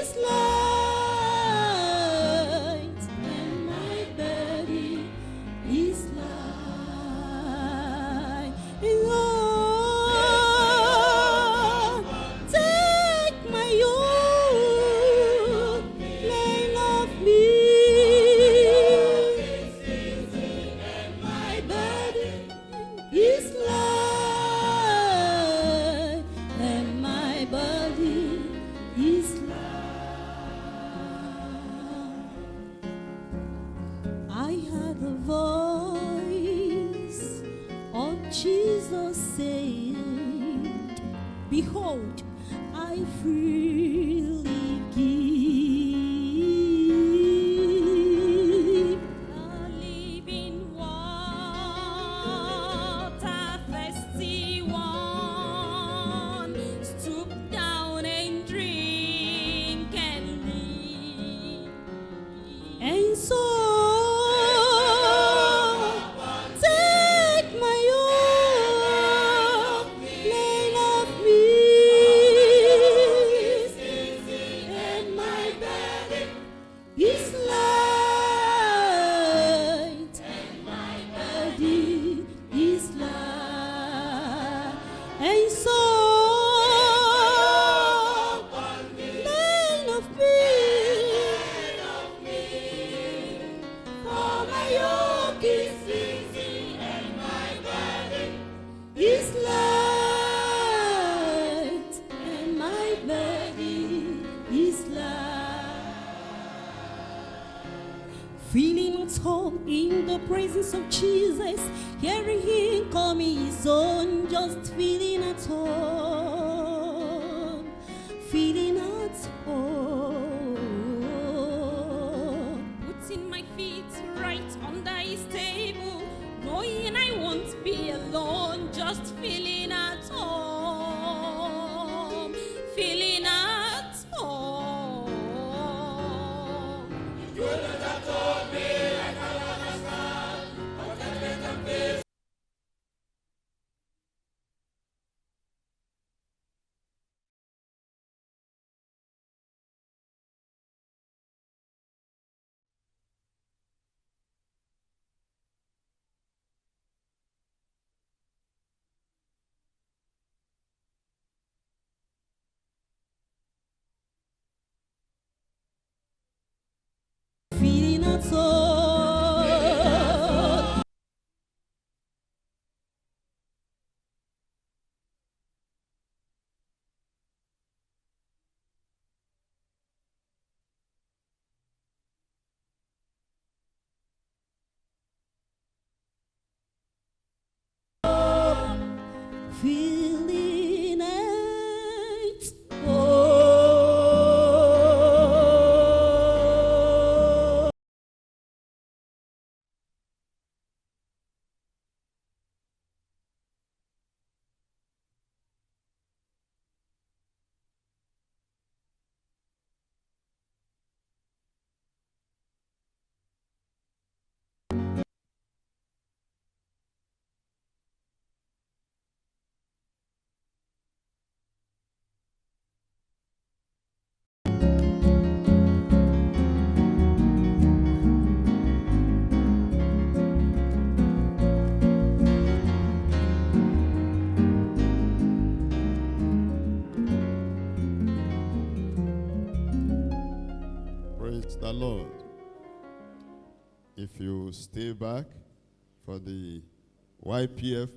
is light, and my body is light. Lord, take my yoke, learn of me. And my body is light, and my body is light. I heard the voice of Jesus saying, behold, I freely give the living water, thirsty one, stoop down and drink and live. And so take my yoke, learn of me, and my body is light, and my body is light. And so learn of me, for my yoke is easy and my body is light, and my body is light. Feeling at home in the presence of Jesus, hearing Him call me His own, just feeling at home, feeling at home. Putting my feet right under His table, knowing I won't be alone, just feeling at home, feeling at home. Feeling at home. Feeling at home. Praise the Lord. If you stay back for the YPF